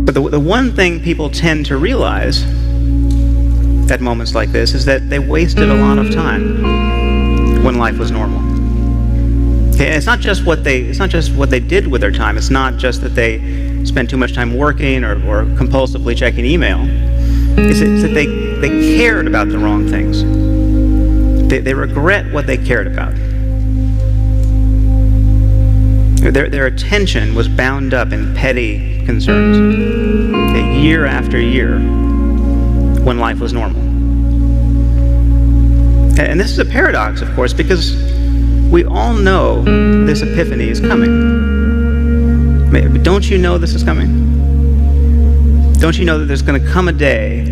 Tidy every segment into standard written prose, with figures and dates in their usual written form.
But the one thing people tend to realize at moments like this is that they wasted a lot of time when life was normal. Okay, and it's not just what they did with their time. It's not just that they spent too much time working or compulsively checking email. It's that they cared about the wrong things. They regret what they cared about. Their attention was bound up in petty concerns, year after year, when life was normal. And this is a paradox, of course, because we all know this epiphany is coming. But don't you know this is coming? Don't you know that there's going to come a day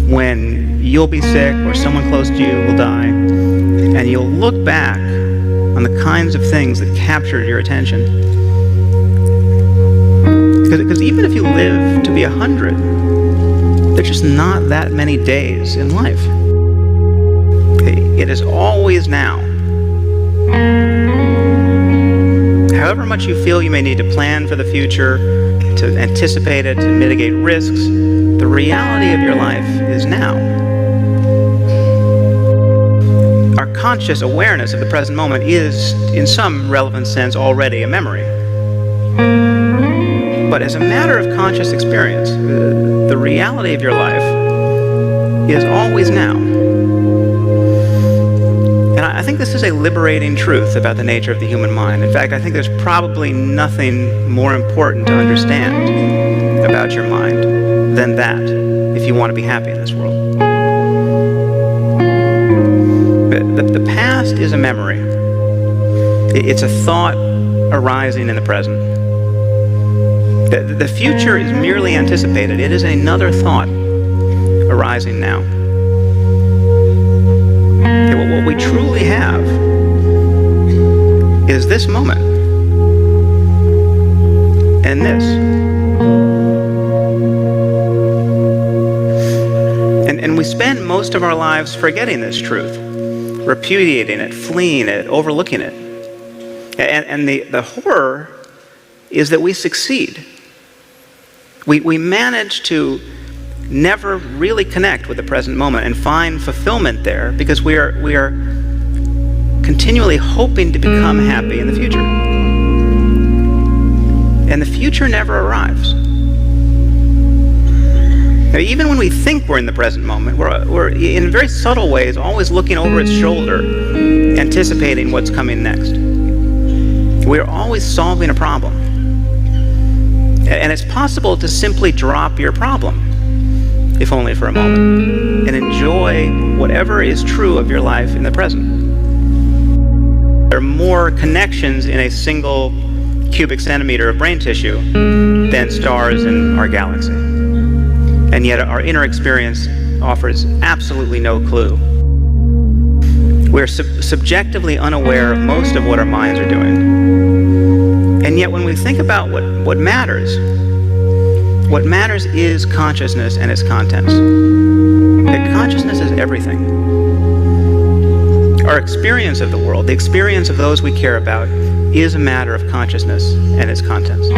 when you'll be sick or someone close to you will die, and you'll look back on the kinds of things that captured your attention? Because even if you live to be 100, there's just not that many days in life. It is always now. However much you feel you may need to plan for the future, to anticipate it, to mitigate risks, the reality of your life is now. Our conscious awareness of the present moment is, in some relevant sense, already a memory. But as a matter of conscious experience, the reality of your life is always now. And I think this is a liberating truth about the nature of the human mind. In fact, I think there's probably nothing more important to understand about your mind than that, if you want to be happy in this world. The past is a memory. It's a thought arising in the present. The future is merely anticipated. It is another thought arising now. What we truly have is this moment and this. And we spend most of our lives forgetting this truth, repudiating it, fleeing it, overlooking it. And the horror is that we succeed. We manage to never really connect with the present moment and find fulfillment there because we are continually hoping to become happy in the future. And the future never arrives. Now, even when we think we're in the present moment, we're in very subtle ways always looking over its shoulder, anticipating what's coming next. We're always solving a problem. And it's possible to simply drop your problem, if only for a moment, and enjoy whatever is true of your life in the present. There are more connections in a single cubic centimeter of brain tissue than stars in our galaxy. And yet our inner experience offers absolutely no clue. We're subjectively unaware of most of what our minds are doing. And yet when we think about what matters is consciousness and its contents. That consciousness is everything. Our experience of the world, the experience of those we care about, is a matter of consciousness and its contents.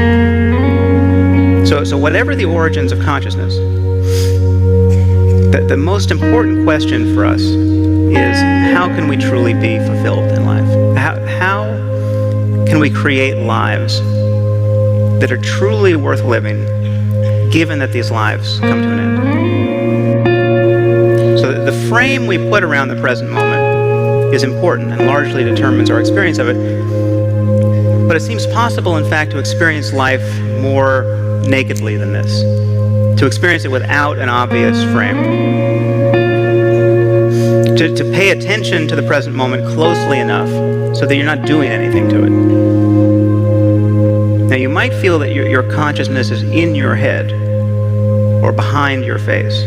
So whatever the origins of consciousness, the most important question for us is, how can we truly be fulfilled in life? How can we create lives that are truly worth living, given that these lives come to an end? So the frame we put around the present moment is important and largely determines our experience of it. But it seems possible, in fact, to experience life more nakedly than this, to experience it without an obvious frame. To pay attention to the present moment closely enough so that you're not doing anything to it. Now, you might feel that your consciousness is in your head or behind your face.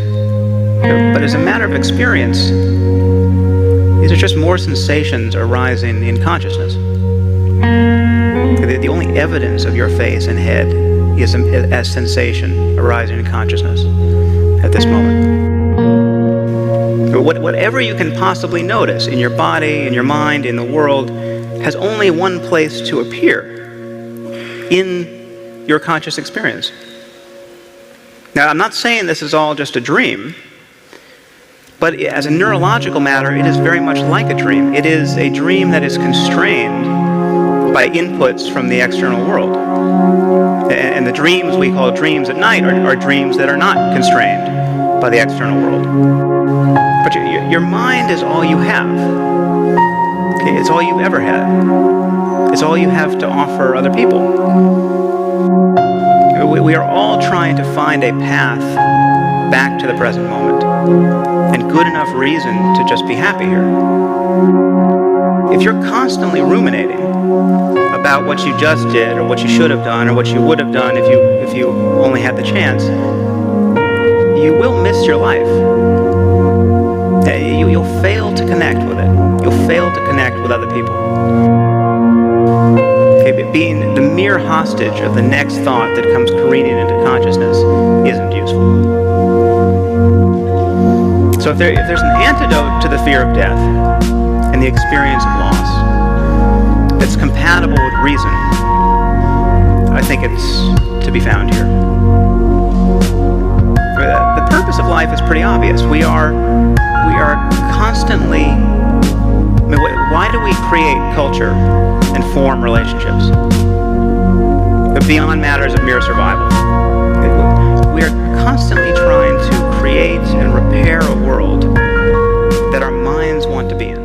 But as a matter of experience, these are just more sensations arising in consciousness. The only evidence of your face and head is a sensation arising in consciousness at this moment. Whatever you can possibly notice in your body, in your mind, in the world, has only one place to appear: in your conscious experience. Now, I'm not saying this is all just a dream, but as a neurological matter, it is very much like a dream. It is a dream that is constrained by inputs from the external world. And the dreams we call dreams at night are dreams that are not constrained by the external world. But your mind is all you have. Okay, it's all you've ever had. It's all you have to offer other people. We are all trying to find a path back to the present moment, and good enough reason to just be happy here. If you're constantly ruminating about what you just did, or what you should have done, or what you would have done if you only had the chance, you will miss your life. You'll fail to connect with it. You'll fail to connect with other people. Okay, but being the mere hostage of the next thought that comes careening into consciousness isn't useful. So if there's an antidote to the fear of death and the experience of loss that's compatible with reason, I think it's to be found here. The purpose of life is pretty obvious. We are constantly. Why do we create culture and form relationships? Beyond matters of mere survival. We are constantly trying to create and repair a world that our minds want to be in.